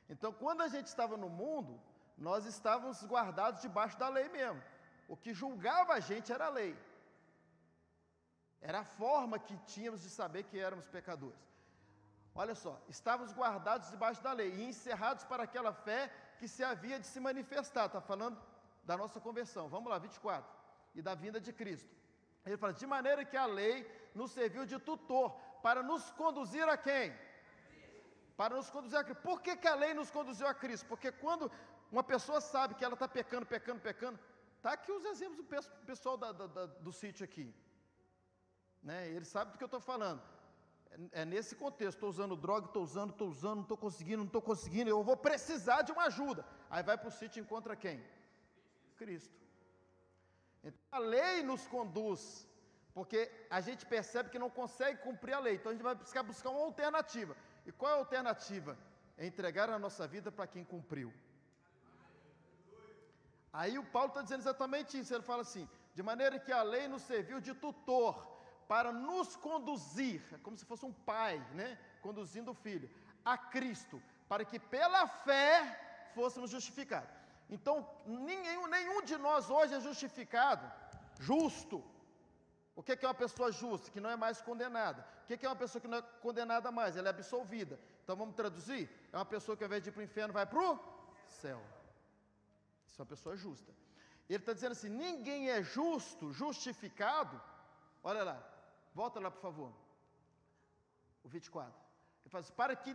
Então quando a gente estava no mundo, nós estávamos guardados debaixo da lei mesmo. O que julgava a gente era a lei. Era a forma que tínhamos de saber que éramos pecadores. Olha só, estávamos guardados debaixo da lei e encerrados para aquela fé que se havia de se manifestar. Está falando da nossa conversão. Vamos lá, 24. E da vinda de Cristo. Ele fala, de maneira que a lei nos serviu de tutor, para nos conduzir a quem? Para nos conduzir a Cristo. Por que a lei nos conduziu a Cristo? Porque quando uma pessoa sabe que ela está pecando, está aqui os exemplos do pessoal do sítio aqui. Né? Ele sabe do que eu estou falando. É nesse contexto, estou usando droga, estou usando, não estou conseguindo, eu vou precisar de uma ajuda. Aí vai para o sítio e encontra quem? Cristo. Então a lei nos conduz, porque a gente percebe que não consegue cumprir a lei, então a gente vai precisar buscar uma alternativa. E qual é a alternativa? É entregar a nossa vida para quem cumpriu. Aí o Paulo está dizendo exatamente isso, ele fala assim, de maneira que a lei nos serviu de tutor, para nos conduzir, é como se fosse um pai, né, conduzindo o filho, a Cristo, para que pela fé fôssemos justificados. Então, nenhum de nós hoje é justificado, justo. O que é uma pessoa justa? Que não é mais condenada. O que é uma pessoa que não é condenada mais? Ela é absolvida. Então, vamos traduzir? É uma pessoa que ao invés de ir para o inferno, vai para o céu. Isso é uma pessoa justa. Ele está dizendo assim, ninguém é justo, justificado, olha lá, volta lá por favor, o 24, ele fala assim, para que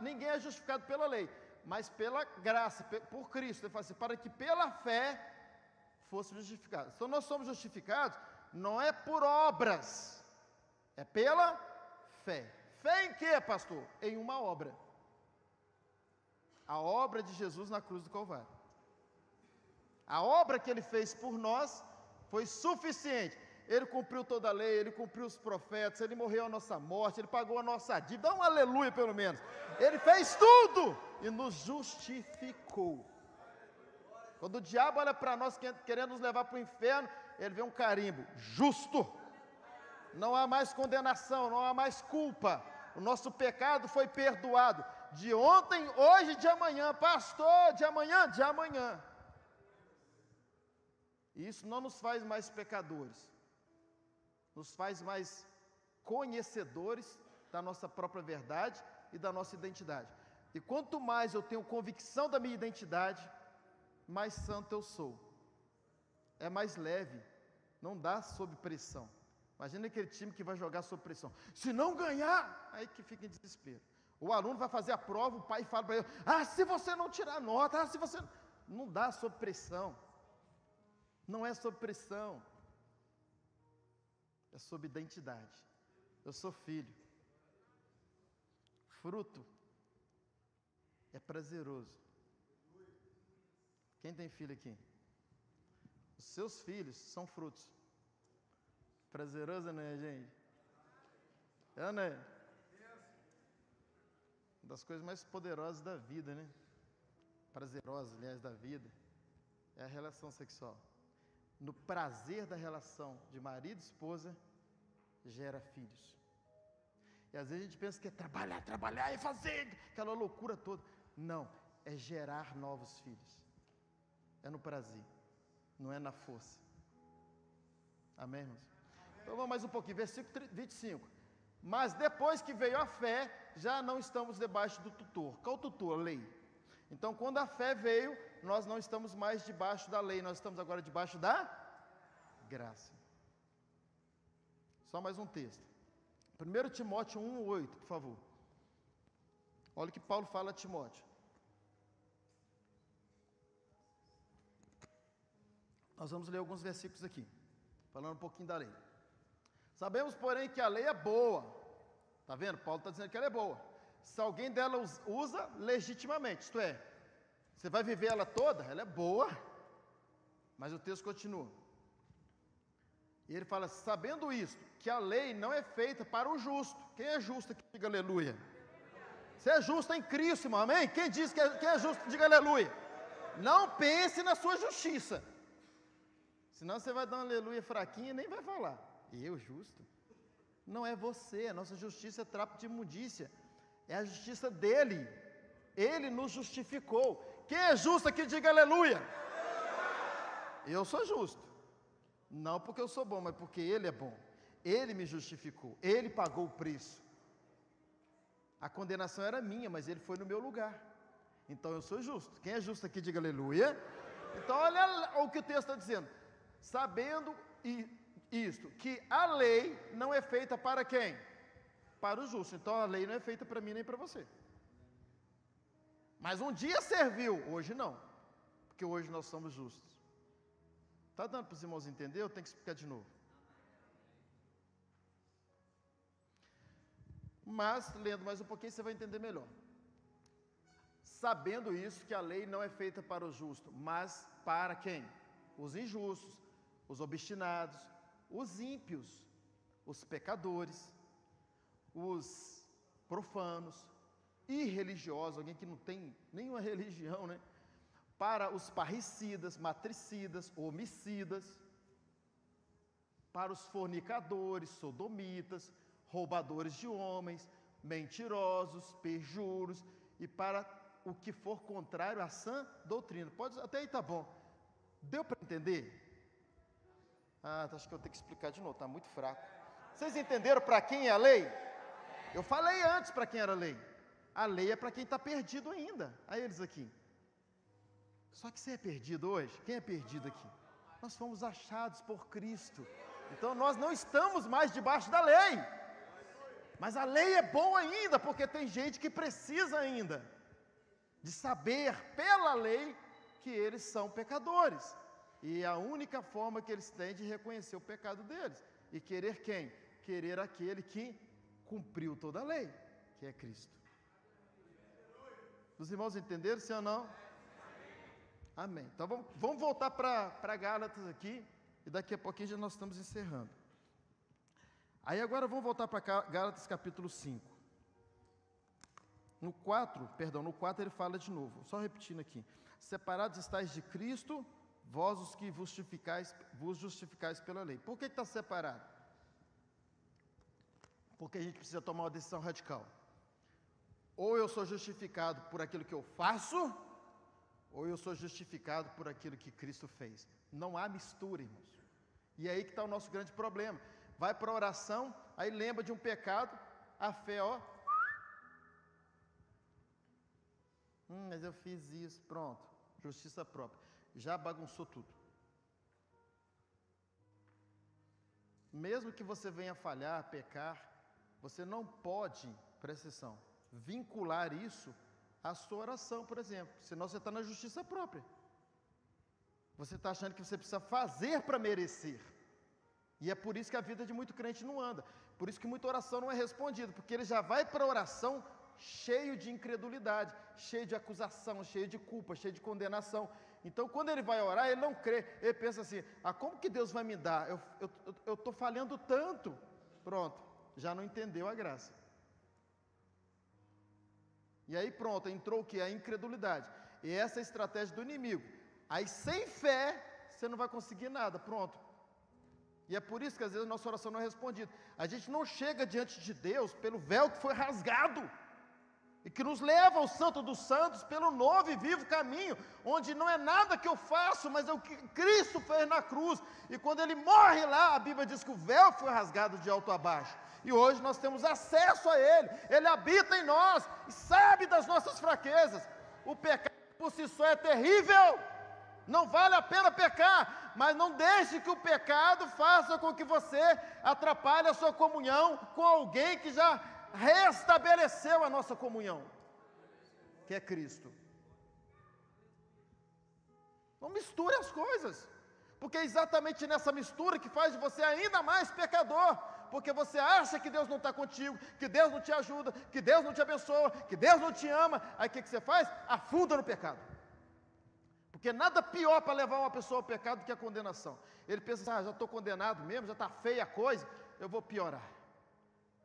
ninguém é justificado pela lei, mas pela graça, por Cristo, ele fala assim, para que pela fé fosse justificado. Então nós somos justificados, não é por obras, é pela fé. Fé em quê, pastor? Em uma obra, a obra de Jesus na cruz do Calvário. A obra que ele fez por nós foi suficiente. Ele cumpriu toda a lei, ele cumpriu os profetas, ele morreu a nossa morte, ele pagou a nossa dívida, dá um aleluia pelo menos. Ele fez tudo e nos justificou. Quando o diabo olha para nós querendo nos levar para o inferno, ele vê um carimbo, justo. Não há mais condenação, não há mais culpa. O nosso pecado foi perdoado. De ontem, hoje e de amanhã, pastor, de amanhã, de amanhã. E isso não nos faz mais pecadores, nos faz mais conhecedores da nossa própria verdade e da nossa identidade. E quanto mais eu tenho convicção da minha identidade, mais santo eu sou. É mais leve, não dá sob pressão. Imagina aquele time que vai jogar sob pressão. Se não ganhar, aí que fica em desespero. O aluno vai fazer a prova, o pai fala para ele, se você não tirar nota, se você... Não dá sob pressão. Não é sob pressão, é sob identidade. Eu sou filho. Fruto é prazeroso. Quem tem filho aqui? Os seus filhos são frutos. Prazeroso, né, gente? É, né? Uma das coisas mais poderosas da vida, né? Prazerosas, aliás, da vida, é a relação sexual. No prazer da relação de marido e esposa, gera filhos. E às vezes a gente pensa que é trabalhar e fazer aquela loucura toda. Não, é gerar novos filhos. É no prazer, não é na força. Amém, irmãos? Então vamos mais um pouquinho, versículo 25. Mas depois que veio a fé, já não estamos debaixo do tutor. Qual o tutor? A lei. Então, quando a fé veio, nós não estamos mais debaixo da lei, nós estamos agora debaixo da graça. Só mais um texto. 1 Timóteo 1:8, por favor. Olha o que Paulo fala a Timóteo. Nós vamos ler alguns versículos aqui, falando um pouquinho da lei. Sabemos, porém, que a lei é boa. Está vendo? Paulo está dizendo que ela é boa. Se alguém dela usa legitimamente, isto é, você vai viver ela toda, ela é boa. Mas o texto continua. E ele fala, sabendo isto, que a lei não é feita para o justo. Quem é justo aqui, diga aleluia. Você é justo em Cristo, irmão, amém? Quem diz que é justo, diga aleluia. Não pense na sua justiça. Senão você vai dar um aleluia fraquinho e nem vai falar. Eu, justo? Não é você, a nossa justiça é trapo de imundícia. É a justiça dele. Ele nos justificou. Quem é justo aqui, diga aleluia. Eu sou justo. Não porque eu sou bom, mas porque ele é bom. Ele me justificou. Ele pagou o preço. A condenação era minha, mas ele foi no meu lugar. Então eu sou justo. Quem é justo aqui, diga aleluia. Então, olha o que o texto está dizendo. Sabendo isto, que a lei não é feita para quem? Para o justo. Então, a lei não é feita para mim nem para você. Mas um dia serviu, hoje não. Porque hoje nós somos justos. Está dando para os irmãos entender? Eu tenho que explicar de novo. Mas, lendo mais um pouquinho, você vai entender melhor. Sabendo isso, que a lei não é feita para o justo, mas para quem? Os injustos, os obstinados, os ímpios, os pecadores, os profanos, irreligiosos, alguém que não tem nenhuma religião, né? Para os parricidas, matricidas, homicidas, para os fornicadores, sodomitas, roubadores de homens, mentirosos, perjuros, e para o que for contrário à sã doutrina. Pode, até aí tá bom. Deu para entender? Acho que eu tenho que explicar de novo, está muito fraco. Vocês entenderam para quem é a lei? Eu falei antes para quem era a lei. A lei é para quem está perdido ainda. A eles aqui. Só que você é perdido hoje? Quem é perdido aqui? Nós fomos achados por Cristo. Então nós não estamos mais debaixo da lei. Mas a lei é boa ainda, porque tem gente que precisa ainda de saber pela lei que eles são pecadores. E a única forma que eles têm de reconhecer o pecado deles. E querer quem? Querer aquele que cumpriu toda a lei, que é Cristo. Os irmãos entenderam, sim ou não? Amém. Então vamos voltar para Gálatas aqui, e daqui a pouquinho já nós estamos encerrando. Aí agora vamos voltar para Gálatas capítulo 5. No 4 ele fala de novo, só repetindo aqui. Separados estáis de Cristo, vós os que vos justificais pela lei. Por que está separado? Porque a gente precisa tomar uma decisão radical. Ou eu sou justificado por aquilo que eu faço, ou eu sou justificado por aquilo que Cristo fez. Não há mistura, irmãos. E é aí que está o nosso grande problema. Vai para a oração, aí lembra de um pecado, a fé, mas eu fiz isso, pronto, justiça própria. Já bagunçou tudo. Mesmo que você venha falhar, pecar, você não pode, presta atenção, vincular isso à sua oração, por exemplo. Senão você está na justiça própria. Você está achando que você precisa fazer para merecer. E é por isso que a vida de muito crente não anda. Por isso que muita oração não é respondida, porque ele já vai para a oração cheio de incredulidade, cheio de acusação, cheio de culpa, cheio de condenação. Então, quando ele vai orar, ele não crê. Ele pensa assim, como que Deus vai me dar? Eu estou falhando tanto. Pronto, já não entendeu a graça. E aí pronto, entrou o que? A incredulidade. E essa é a estratégia do inimigo. Aí sem fé, você não vai conseguir nada, pronto. E é por isso que às vezes a nossa oração não é respondida. A gente não chega diante de Deus pelo véu que foi rasgado. E que nos leva ao Santo dos Santos pelo novo e vivo caminho, onde não é nada que eu faço, mas é o que Cristo fez na cruz. E quando Ele morre lá, a Bíblia diz que o véu foi rasgado de alto a baixo. E hoje nós temos acesso a Ele. Ele habita em nós e sabe das nossas fraquezas. O pecado por si só é terrível. Não vale a pena pecar, mas não deixe que o pecado faça com que você atrapalhe a sua comunhão com alguém que já restabeleceu a nossa comunhão, que é Cristo. Não misture as coisas, porque é exatamente nessa mistura que faz de você ainda mais pecador, porque você acha que Deus não está contigo, que Deus não te ajuda, que Deus não te abençoa, que Deus não te ama. Aí o que você faz? Afunda no pecado. Porque nada pior para levar uma pessoa ao pecado do que a condenação. Ele pensa, já estou condenado mesmo, já está feia a coisa, eu vou piorar.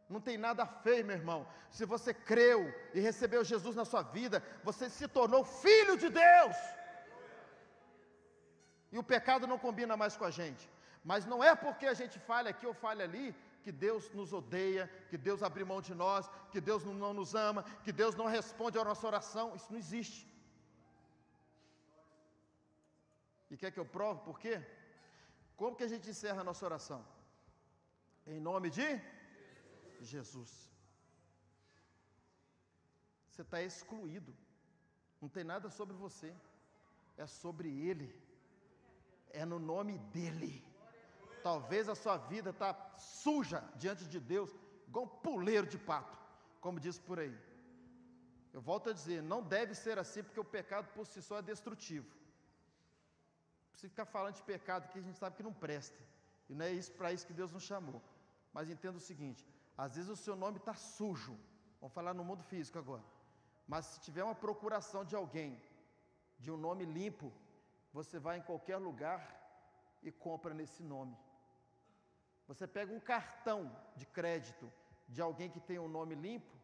Não tem nada feio, meu irmão. Se você creu e recebeu Jesus na sua vida, você se tornou filho de Deus. E o pecado não combina mais com a gente. Mas não é porque a gente falha aqui ou falha ali, que Deus nos odeia, que Deus abre mão de nós, que Deus não nos ama, que Deus não responde à nossa oração. Isso não existe. E quer que eu prove por quê? Como que a gente encerra a nossa oração? Em nome de Jesus. Você está excluído. Não tem nada sobre você. é sobre Ele, é no nome dEle. Talvez a sua vida está suja diante de Deus, igual um puleiro de pato, como diz por aí. Eu volto a dizer, não deve ser assim, porque o pecado por si só é destrutivo. Não precisa ficar falando de pecado que a gente sabe que não presta, e não é isso, para isso que Deus nos chamou. Mas entenda o seguinte, às vezes o seu nome está sujo, vamos falar no mundo físico agora, mas se tiver uma procuração de alguém, de um nome limpo, você vai em qualquer lugar e compra nesse nome. Você pega um cartão de crédito de alguém que tem um nome limpo,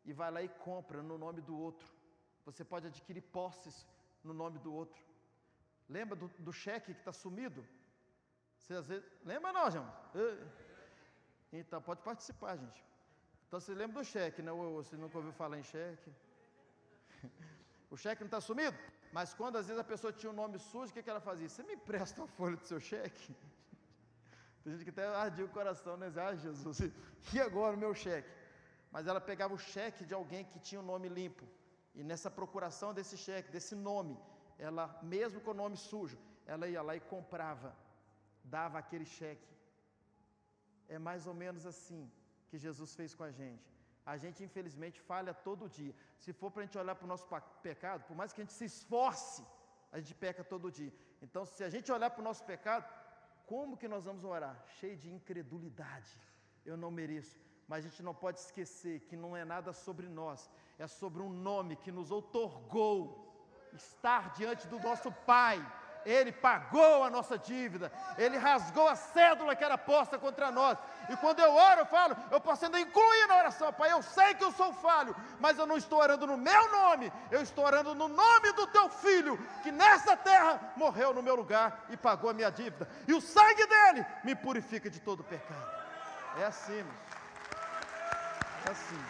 e vai lá e compra no nome do outro. Você pode adquirir posses no nome do outro. Lembra do cheque que está sumido? Você às vezes... Lembra não, gente? Então, pode participar, gente. Então, você lembra do cheque, né? Você nunca ouviu falar em cheque? O cheque não está sumido? Mas quando às vezes a pessoa tinha um nome sujo, o que ela fazia? Você me empresta uma folha do seu cheque? Tem gente que até ardia o coração, né? Ah, Jesus, e agora o meu cheque? Mas ela pegava o cheque de alguém que tinha o nome limpo, e nessa procuração desse cheque, desse nome, ela, mesmo com o nome sujo, ela ia lá e comprava, dava aquele cheque. É mais ou menos assim que Jesus fez com a gente. A gente infelizmente falha todo dia. Se for para a gente olhar para o nosso pecado, por mais que a gente se esforce, a gente peca todo dia. Então, se a gente olhar para o nosso pecado, como que nós vamos orar? Cheio de incredulidade. Eu não mereço. Mas a gente não pode esquecer que não é nada sobre nós, é sobre um nome que nos outorgou estar diante do nosso Pai. Ele pagou a nossa dívida, Ele rasgou a cédula que era posta contra nós. E quando eu oro, eu falo, eu posso ainda incluir na oração, Pai, eu sei que eu sou falho, mas eu não estou orando no meu nome, eu estou orando no nome do Teu Filho, que nessa terra morreu no meu lugar e pagou a minha dívida. E o sangue dEle me purifica de todo pecado. É assim, irmãos. É assim.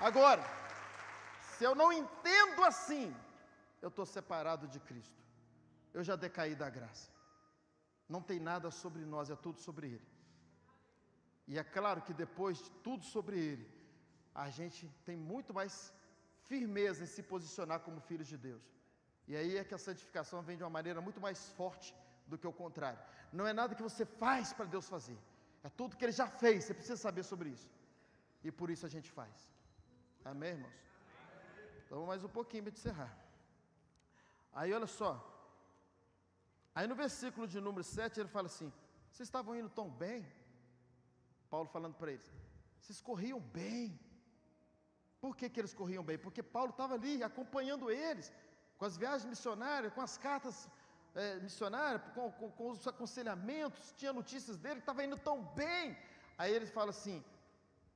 Agora, se eu não entendo assim, eu estou separado de Cristo. Eu já decaí da graça. Não tem nada sobre nós, é tudo sobre Ele. E é claro que depois de tudo sobre Ele, a gente tem muito mais firmeza em se posicionar como filhos de Deus. E aí é que a santificação vem de uma maneira muito mais forte do que o contrário. Não é nada que você faz para Deus fazer. É tudo que Ele já fez, você precisa saber sobre isso. E por isso a gente faz. Amém, irmãos? Então, mais um pouquinho para encerrar. Aí, olha só. Aí no versículo de número 7, ele fala assim, vocês estavam indo tão bem, Paulo falando para eles, vocês corriam bem. Por que eles corriam bem? Porque Paulo estava ali acompanhando eles, com as viagens missionárias, com as cartas missionárias, com os aconselhamentos, tinha notícias dele, estava indo tão bem. Aí eles falam assim,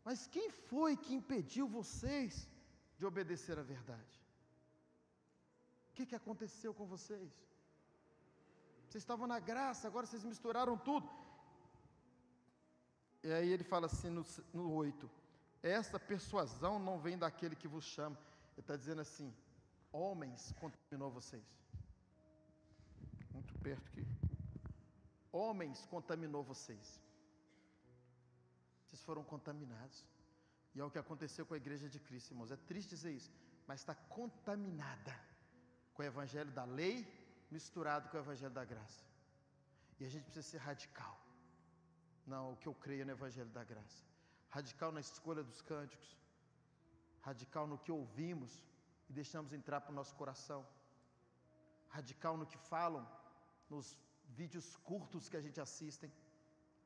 mas quem foi que impediu vocês de obedecer à verdade? O que aconteceu com vocês? Vocês estavam na graça, agora vocês misturaram tudo. E aí ele fala assim no 8, essa persuasão não vem daquele que vos chama. Ele está dizendo assim, homens contaminou vocês. Muito perto aqui. Homens contaminou vocês. Vocês foram contaminados. E é o que aconteceu com a igreja de Cristo, irmãos. É triste dizer isso, mas está contaminada com o evangelho da lei misturado com o evangelho da graça. E a gente precisa ser radical. Não, o que eu creio no evangelho da graça. Radical na escolha dos cânticos. Radical no que ouvimos e deixamos entrar para o nosso coração. Radical no que falam nos vídeos curtos que a gente assistem.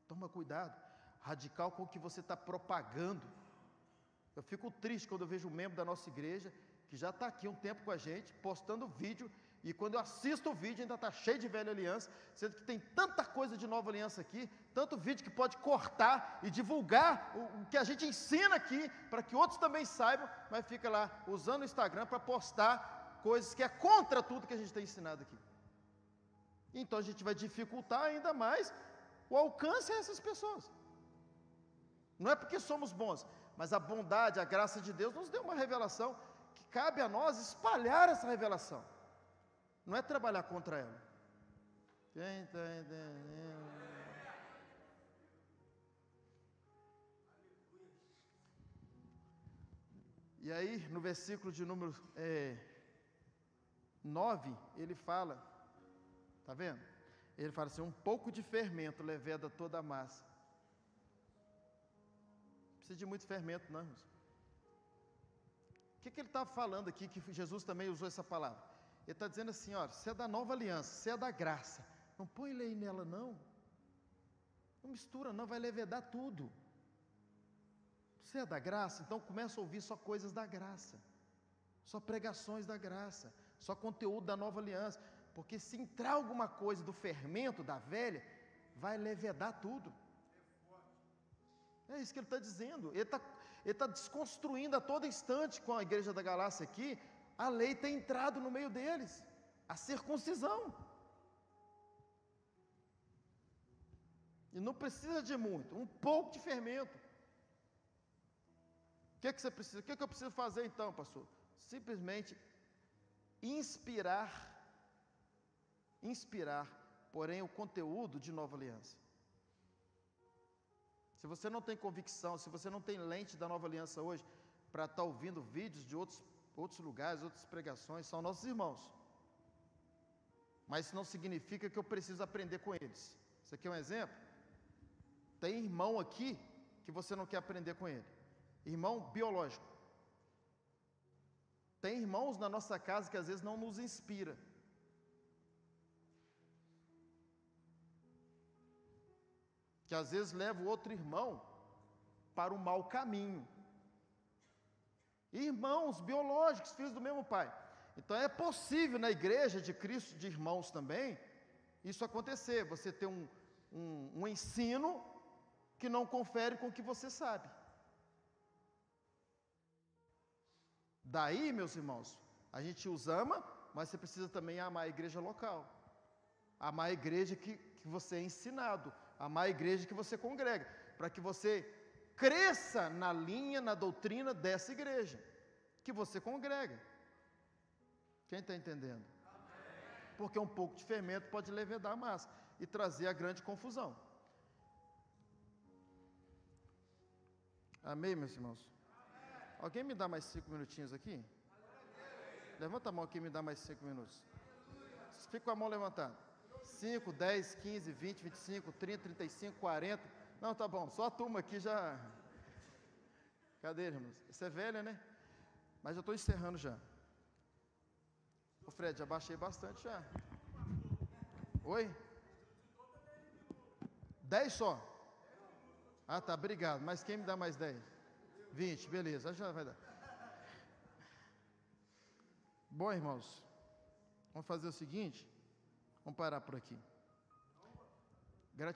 Toma cuidado. Radical com o que você está propagando. Eu fico triste quando eu vejo um membro da nossa igreja, que já está aqui um tempo com a gente, postando vídeo, e quando eu assisto o vídeo ainda está cheio de velha aliança, sendo que tem tanta coisa de nova aliança aqui, tanto vídeo que pode cortar e divulgar o que a gente ensina aqui, para que outros também saibam, mas fica lá usando o Instagram para postar coisas que é contra tudo que a gente tem ensinado aqui. Então a gente vai dificultar ainda mais o alcance dessas pessoas. Não é porque somos bons, mas a bondade, a graça de Deus nos deu uma revelação que cabe a nós espalhar essa revelação. Não é trabalhar contra ela. Quem está entendendo? E aí, no versículo de número 9, ele fala, tá vendo? Ele fala assim, um pouco de fermento leveda toda a massa. Não precisa de muito fermento, não, irmãos. O que ele está falando aqui, que Jesus também usou essa palavra? Ele está dizendo assim, ó, você é da nova aliança, você é da graça, não põe lei nela não. Não mistura não, vai levedar tudo. Você é da graça, então começa a ouvir só coisas da graça, só pregações da graça, só conteúdo da nova aliança, porque se entrar alguma coisa do fermento da velha, vai levedar tudo. É isso que ele está dizendo. Ele está desconstruindo a todo instante com a igreja da Galácia aqui, a lei tem entrado no meio deles, a circuncisão. E não precisa de muito, um pouco de fermento. O que você precisa? O que eu preciso fazer então, pastor? Simplesmente inspirar, porém, o conteúdo de nova aliança. Se você não tem convicção, se você não tem lente da nova aliança hoje, para estar ouvindo vídeos de outros lugares, outras pregações, são nossos irmãos. Mas isso não significa que eu preciso aprender com eles. Isso aqui é um exemplo. Tem irmão aqui que você não quer aprender com ele. Irmão biológico. Tem irmãos na nossa casa que às vezes não nos inspira. Que às vezes leva o outro irmão para o mau caminho. Irmãos biológicos, filhos do mesmo pai. Então é possível na igreja de Cristo, de irmãos também, isso acontecer. Você ter um ensino que não confere com o que você sabe. Daí, meus irmãos, a gente os ama, mas você precisa também amar a igreja local. Amar a igreja que você é ensinado. Amar a igreja que você congrega. Para que você cresça na linha, na doutrina dessa igreja que você congrega. Quem está entendendo? Porque um pouco de fermento pode levedar a massa e trazer a grande confusão. Amém, meus irmãos? Alguém me dá mais 5 minutinhos aqui? Levanta a mão aqui e me dá mais 5 minutos. Fica com a mão levantada. 5, 10, 15, 20, 25, 30, 35, 40. Não, tá bom, só a turma aqui já... Cadê, irmãos? Isso é velha, né? Mas eu estou encerrando já. Ô Fred, já baixei bastante já. Oi? 10 só? Ah, tá, obrigado. Mas quem me dá mais 10? 20, beleza, já vai dar. Bom, irmãos, vamos fazer o seguinte, vamos parar por aqui.